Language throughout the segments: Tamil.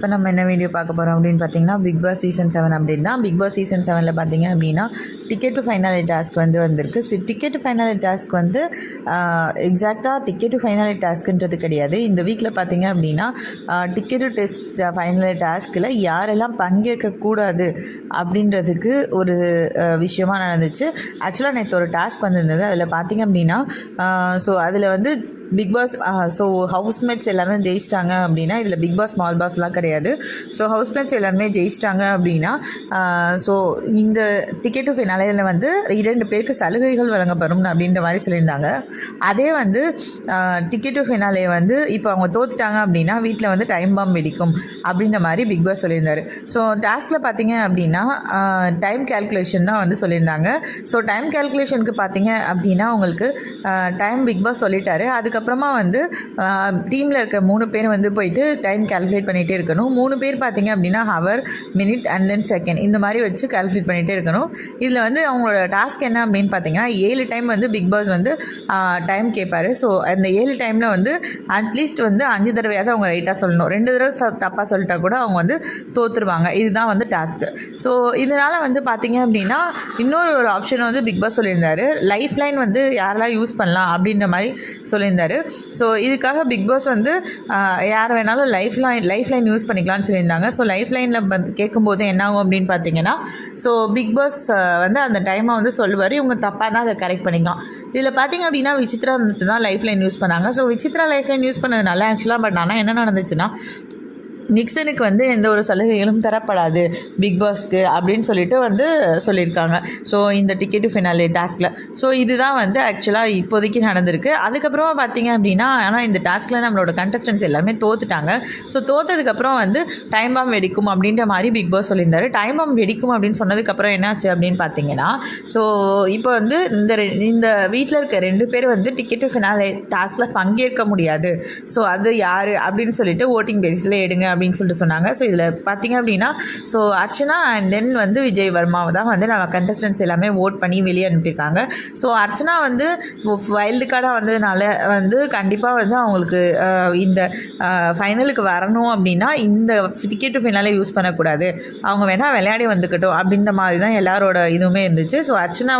இப்போ நம்ம என்ன வீடியோ பார்க்க போகிறோம் அப்படின்னு பார்த்தீங்கன்னா பிக் பாஸ் சீசன் 7 அப்படின்னு தான். பிக் பாஸ் சீசன் 7 பார்த்தீங்க அப்படின்னா டிக்கெட் டு ஃபைனல் டாஸ்க் வந்திருக்கு. டிக்கெட் டு ஃபைனல் டாஸ்க் எக்ஸாக்டாக டிக்கெட் டு ஃபைனல் டாஸ்க்குன்றது கிடையாது. இந்த வீக்கில் பார்த்தீங்க அப்படின்னா டிக்கெட் டு டெஸ்ட் ஃபைனல் டாஸ்கில் யாரெல்லாம் பங்கேற்கக்கூடாது அப்படின்றதுக்கு ஒரு விஷயமாக நடந்துச்சு. ஆக்சுவலாக நேற்று ஒரு டாஸ்க் வந்திருந்தது. அதில் பார்த்தீங்க அப்படின்னா அதில் பிக் பாஸ் ஹவுஸ்மேட்ஸ் எல்லாரும் ஜெயிச்சிட்டாங்க அப்படின்னா இதில் பிக் பாஸ் ஸ்மால் பாஸ்லாம் கிடையாது. ஹவுஸ்மேட்ஸ் எல்லாருமே ஜெயிச்சிட்டாங்க அப்படின்னா இந்த டிக்கெட் டு ஃபினாலேயில் 2 பேருக்கு சலுகைகள் வழங்கப்படும் அப்படின்ற மாதிரி சொல்லியிருந்தாங்க. அதே டிக்கெட் டு ஃபினாலே இப்போ அவங்க தோத்துட்டாங்க அப்படின்னா வீட்டில் டைம் பாம் வெடிக்கும் அப்படின்ற மாதிரி பிக் பாஸ் சொல்லியிருந்தார். டாஸ்கில் பார்த்தீங்க அப்படின்னா டைம் கேல்குலேஷன் தான் சொல்லியிருந்தாங்க. டைம் கேல்குலேஷனுக்கு பார்த்தீங்க அப்படின்னா உங்களுக்கு டைம் பிக் பாஸ் சொல்லிட்டாரு. அதுக்கப்புறமா டீமில் இருக்க 3 பேர் போயிட்டு டைம் கால்குலேட் பண்ணிகிட்டே இருக்கணும். 3 பேர் பார்த்தீங்க அப்படின்னா hour, minute and then second இந்த மாதிரி வச்சு கால்குலேட் பண்ணிகிட்டே இருக்கணும். இதில் அவங்களோட டாஸ்க் என்ன அப்படின்னு பார்த்தீங்கன்னா 7 டைம் பிக் பாஸ் டைம் கேட்பார். அந்த 7 டைமில் அட்லீஸ்ட் 5 தடவையாவது அவங்க ரைட்டாக சொல்லணும். 2 தடவை தப்பாக சொல்லிட்டா கூட அவங்க தோற்றுருவாங்க. இதுதான் டாஸ்க்கு. இதனால் பார்த்தீங்க அப்படின்னா இன்னொரு ஆப்ஷன் பிக் பாஸ் சொல்லியிருந்தார். லைஃப் லைன் யாரெல்லாம் யூஸ் பண்ணலாம் அப்படின்ற மாதிரி சொல்லியிருந்தார். இதுக்காக பிக் பாஸ் யார் வேணாலும் லைஃப் லைன் யூஸ் பண்ணிக்கலாம்னு சொல்லியிருந்தாங்க. லைஃப் லைனில் கேட்கும்போது என்ன ஆகும் அப்படின்னு பார்த்தீங்கன்னா பிக் பாஸ் அந்த டைமை சொல்லுவார். இவங்க தப்பாக தான் அதை கரெக்ட் பண்ணிக்கலாம். இதில் பார்த்தீங்க அப்படின்னா விசித்ரா தான் லைஃப் லைன் யூஸ் பண்ணாங்க. விசித்ரா லைஃப் லைன் யூஸ் பண்ணதுனால ஆக்சுவலாக பட் ஆனால் என்ன நடந்துச்சுன்னா நிக்சனுக்கு எந்த ஒரு சலுகைகளும் தரப்படாது பிக் பாஸ்க்கு அப்படின்னு சொல்லியிருக்காங்க. இந்த டிக்கெட் டு ஃபினாலே டாஸ்கில் இதுதான் ஆக்சுவலாக இப்போதைக்கு நடந்திருக்கு. அதுக்கப்புறமா பார்த்தீங்க அப்படின்னா ஆனால் இந்த டாஸ்கில் நம்மளோட கண்டஸ்டன்ஸ் எல்லாமே தோத்துட்டாங்க. தோற்றதுக்கப்புறம் டைம் பாம் வெடிக்கும் அப்படின்ற மாதிரி பிக் பாஸ் சொல்லியிருந்தாரு. டைம் பாம் வெடிக்கும் அப்படின்னு சொன்னதுக்கப்புறம் என்னாச்சு அப்படின்னு பார்த்தீங்கன்னா இப்போ இந்த வீட்டில் இருக்க 2 பேர் டிக்கெட் டு ஃபினாலே டாஸ்கில் பங்கேற்க முடியாது. அது யார் அப்படின்னு சொல்லிட்டு ஓட்டிங் பேசிஸில் எடுங்க அப்படின்னு சொல்லிட்டு சொன்னாங்க. இதில் பார்த்தீங்க அப்படின்னா அர்ச்சனா அண்ட் தென் விஜய் வர்மாவை தான் நம்ம கண்டஸ்டன்ஸ் எல்லாமே ஓட் பண்ணி வெளியே அனுப்பியிருக்காங்க. அர்ச்சனா வைல்டு கார்டாக வந்ததுனால கண்டிப்பாக அவங்களுக்கு இந்த ஃபைனலுக்கு வரணும் அப்படின்னா இந்த டிக்கெட் டு ஃபைனலை யூஸ் பண்ணக்கூடாது, அவங்க வேணால் விளையாடி வந்துக்கட்டும் அப்படின்ற மாதிரி தான் எல்லாரோட இதுவுமே இருந்துச்சு. அர்ச்சனா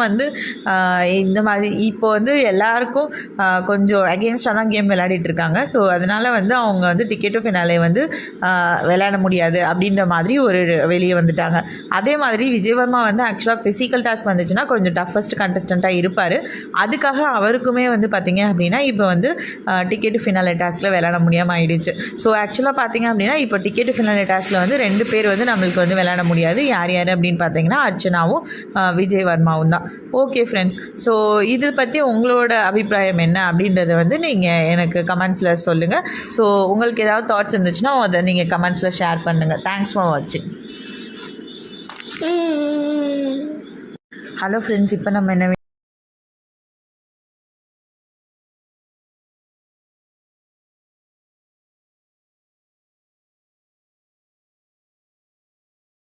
இந்த மாதிரி இப்போ எல்லாருக்கும் கொஞ்சம் அகெயின்ஸ்டாக தான் கேம் விளையாடிட்டு இருக்காங்க. அதனால் அவங்க டிக்கெட் டு ஃபைனலை விளையாட முடியாது அப்படின்ற மாதிரி ஒரு வெளியே வந்துட்டாங்க. அதே மாதிரி விஜயவர்மா ஆக்சுவலாக ஃபிசிக்கல் டாஸ்க் வந்துச்சுன்னா கொஞ்சம் டஃபஸ்ட் கண்டஸ்டண்ட்டாக இருப்பார். அதுக்காக அவருக்குமே பார்த்தீங்க அப்படின்னா இப்போ டிக்கெட் ஃபினாலே டாஸ்கில் விளையாட முடியாமல் ஆயிடுச்சு. ஆக்சுவலாக பார்த்தீங்க அப்படின்னா இப்போ டிக்கெட் ஃபினாலே டாஸ்கில் 2 பேர் நம்மளுக்கு விளையாட முடியாது. யார் யார் அப்படின்னு பார்த்தீங்கன்னா அர்ச்சனாவும் விஜயவர்மாவும் தான். ஓகே ஃப்ரெண்ட்ஸ், இதை பற்றி உங்களோட அபிப்பிராயம் என்ன அப்படின்றத நீங்கள் எனக்கு கமெண்ட்ஸில் சொல்லுங்கள். உங்களுக்கு ஏதாவது தாட்ஸ் இருந்துச்சுன்னா அதை நீங்கள் கமெண்ட்ஸில் ஷேர் பண்ணுங்கள். தேங்க்ஸ் ஃபார் வாட்சிங். ஹலோ ஃப்ரெண்ட்ஸ், இப்போ நம்ம என்ன